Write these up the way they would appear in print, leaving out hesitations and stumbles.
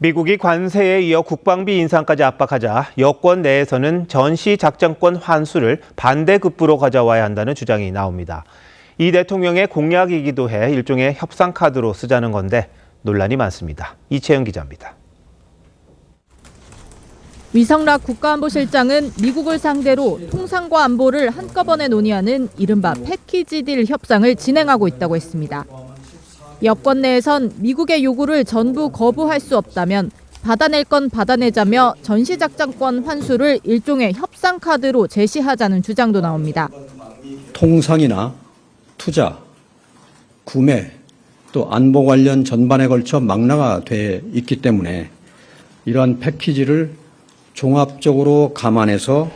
미국이 관세에 이어 국방비 인상까지 압박하자 여권 내에서는 전시작전권 환수를 반대급부로 가져와야 한다는 주장이 나옵니다. 이 대통령의 공약이기도 해 일종의 협상카드로 쓰자는 건데 논란이 많습니다. 이채영 기자입니다. 위성락 국가안보실장은 미국을 상대로 통상과 안보를 한꺼번에 논의하는 이른바 패키지 딜 협상을 진행하고 있다고 했습니다. 여권 내에선 미국의 요구를 전부 거부할 수 없다면 받아낼 건 받아내자며 전시작전권 환수를 일종의 협상카드로 제시하자는 주장도 나옵니다. 통상이나 투자, 구매, 또 안보 관련 전반에 걸쳐 망라가 돼 있기 때문에 이러한 패키지를 종합적으로 감안해서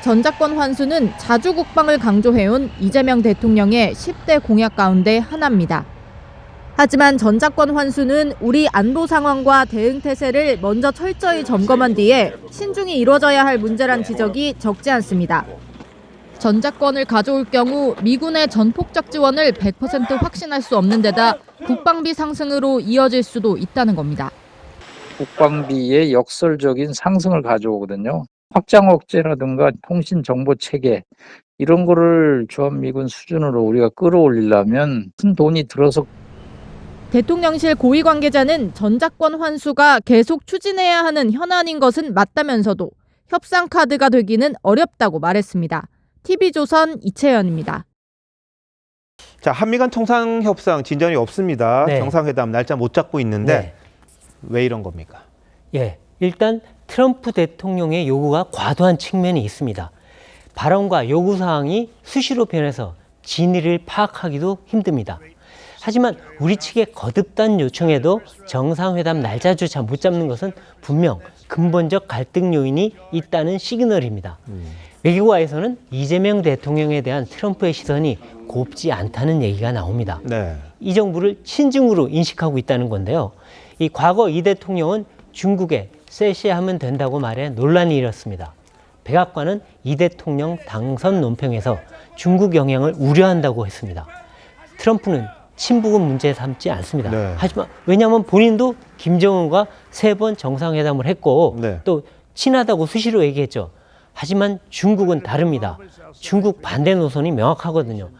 전작권 환수는 자주 국방을 강조해온 이재명 대통령의 10대 공약 가운데 하나입니다. 하지만 전작권 환수는 우리 안보 상황과 대응 태세를 먼저 철저히 점검한 뒤에 신중히 이루어져야 할 문제란 지적이 적지 않습니다. 전작권을 가져올 경우 미군의 전폭적 지원을 100% 확신할 수 없는 데다 국방비 상승으로 이어질 수도 있다는 겁니다. 국방비의 역설적인 상승을 가져오거든요. 확장 억제라든가 통신 정보 체계 이런 거를 주한미군 수준으로 우리가 끌어올리려면 큰 돈이 들어서 대통령실 고위 관계자는 전작권 환수가 계속 추진해야 하는 현안인 것은 맞다면서도 협상 카드가 되기는 어렵다고 말했습니다. TV조선 이채연입니다. 자, 한미 간 통상협상 진전이 없습니다. 네. 정상회담 날짜 못 잡고 있는데 네. 왜 이런 겁니까? 예, 일단 트럼프 대통령의 요구가 과도한 측면이 있습니다. 발언과 요구사항이 수시로 변해서 진위를 파악하기도 힘듭니다. 하지만 우리 측의 거듭된 요청에도 정상회담 날짜조차 못 잡는 것은 분명 근본적 갈등 요인이 있다는 시그널입니다. 외교가에서는 이재명 대통령에 대한 트럼프의 시선이 곱지 않다는 얘기가 나옵니다. 네. 이 정부를 친중으로 인식하고 있다는 건데요. 이 과거 이 대통령은 중국에 쎄쎄하면 된다고 말해 논란이 일었습니다. 백악관은 이 대통령 당선 논평에서 중국 영향을 우려한다고 했습니다. 트럼프는 친북은 문제 삼지 않습니다. 네. 하지만 왜냐하면 본인도 김정은과 3번 정상회담을 했고 네. 또 친하다고 수시로 얘기했죠. 하지만 중국은 다릅니다. 중국 반대 노선이 명확하거든요.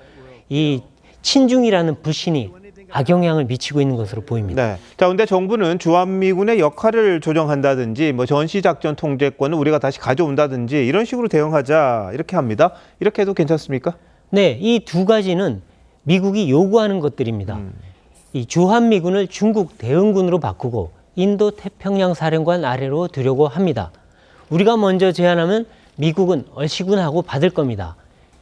이 친중이라는 불신이 악영향을 미치고 있는 것으로 보입니다. 네. 자, 근데 정부는 주한미군의 역할을 조정한다든지 뭐 전시작전 통제권을 우리가 다시 가져온다든지 이런 식으로 대응하자 이렇게 합니다. 이렇게 해도 괜찮습니까? 네, 이 두 가지는 미국이 요구하는 것들입니다. 이 주한미군을 중국 대응군으로 바꾸고 인도 태평양 사령관 아래로 두려고 합니다. 우리가 먼저 제안하면 미국은 얼씨군하고 받을 겁니다.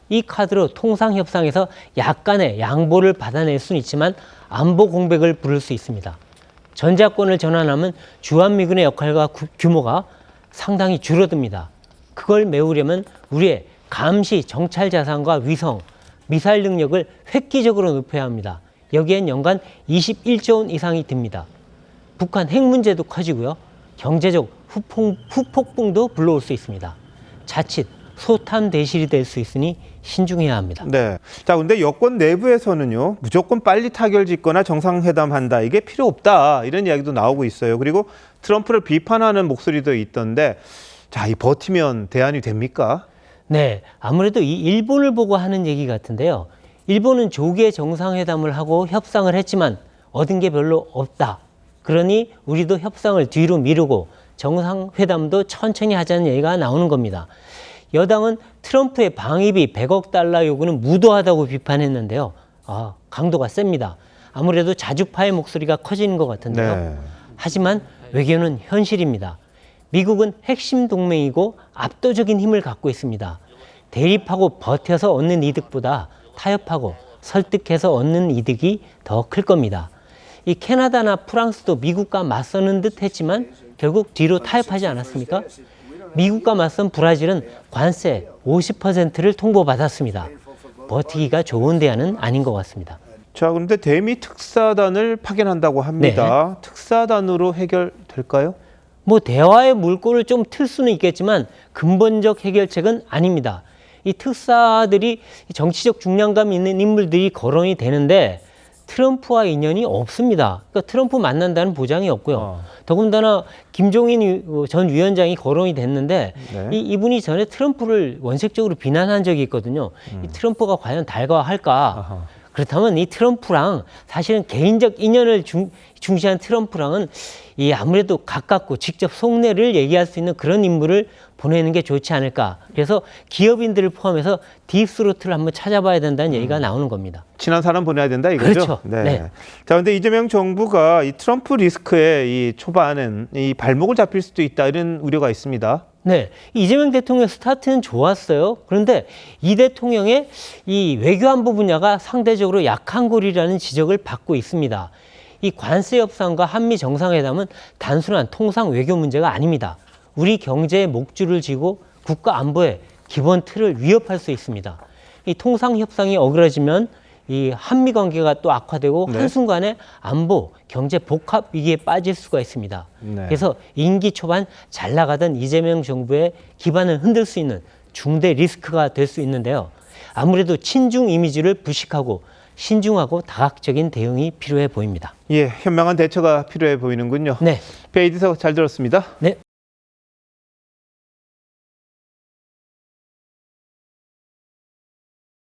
이 카드로 통상협상에서 약간의 양보를 받아낼 수는 있지만 안보 공백을 부를 수 있습니다. 전자권을 전환하면 주한미군의 역할과 규모가 상당히 줄어듭니다. 그걸 메우려면 우리의 감시, 정찰 자산과 위성, 미사일 능력을 획기적으로 높여야 합니다. 여기엔 연간 21조 원 이상이 듭니다. 북한 핵 문제도 커지고요. 경제적 후폭풍도 불러올 수 있습니다. 자칫 소탄 대실이 될 수 있으니 신중해야 합니다. 네. 자, 근데 여권 내부에서는요, 무조건 빨리 타결 짓거나 정상회담 한다. 이게 필요 없다. 이런 이야기도 나오고 있어요. 그리고 트럼프를 비판하는 목소리도 있던데, 자, 이 버티면 대안이 됩니까? 네, 아무래도 이 일본을 보고 하는 얘기 같은데요. 일본은 조기에 정상회담을 하고 협상을 했지만 얻은 게 별로 없다. 그러니 우리도 협상을 뒤로 미루고 정상회담도 천천히 하자는 얘기가 나오는 겁니다. 여당은 트럼프의 방위비 100억 달러 요구는 무도하다고 비판했는데요. 강도가 셉니다. 아무래도 자주파의 목소리가 커지는 것 같은데요. 네. 하지만 외교는 현실입니다. 미국은 핵심 동맹이고 압도적인 힘을 갖고 있습니다. 대립하고 버텨서 얻는 이득보다 타협하고 설득해서 얻는 이득이 더 클 겁니다. 이 캐나다나 프랑스도 미국과 맞서는 듯 했지만 결국 뒤로 타협하지 않았습니까? 미국과 맞선 브라질은 관세 50%를 통보받았습니다. 버티기가 좋은 대안은 아닌 것 같습니다. 자, 그런데 대미 특사단을 파견한다고 합니다. 특사단으로 해결될까요? 뭐 대화의 물꼬를 좀 틀 수는 있겠지만 근본적 해결책은 아닙니다. 이 특사들이 정치적 중량감 있는 인물들이 거론이 되는데 트럼프와 인연이 없습니다. 그러니까 트럼프 만난다는 보장이 없고요. 더군다나 김종인 전 위원장이 거론이 됐는데 네. 이분이 전에 트럼프를 원색적으로 비난한 적이 있거든요. 이 트럼프가 과연 달가할까? 아하. 그렇다면 이 트럼프랑 사실은 개인적 인연을 중시한 트럼프랑은 이 아무래도 가깝고 직접 속내를 얘기할 수 있는 그런 인물을 보내는 게 좋지 않을까. 그래서 기업인들을 포함해서 딥스로트를 한번 찾아봐야 된다는 얘기가 나오는 겁니다. 친한 사람 보내야 된다 이거죠? 그렇죠. 네. 자, 근데 이재명 정부가 이 트럼프 리스크에 이 초반은 이 발목을 잡힐 수도 있다 이런 우려가 있습니다. 네, 이재명 대통령 스타트는 좋았어요. 그런데 이 대통령의 이 외교안보 분야가 상대적으로 약한 고리라는 지적을 받고 있습니다. 이 관세 협상과 한미 정상회담은 단순한 통상 외교 문제가 아닙니다. 우리 경제의 목줄을 쥐고 국가 안보의 기본 틀을 위협할 수 있습니다. 이 통상 협상이 어그러지면 이 한미 관계가 또 악화되고 네. 한순간에 안보, 경제 복합 위기에 빠질 수가 있습니다. 네. 그래서 임기 초반 잘 나가던 이재명 정부의 기반을 흔들 수 있는 중대 리스크가 될 수 있는데요. 아무래도 친중 이미지를 부식하고 신중하고 다각적인 대응이 필요해 보입니다. 예, 현명한 대처가 필요해 보이는군요. 네. 베이디서 잘 들었습니다. 네.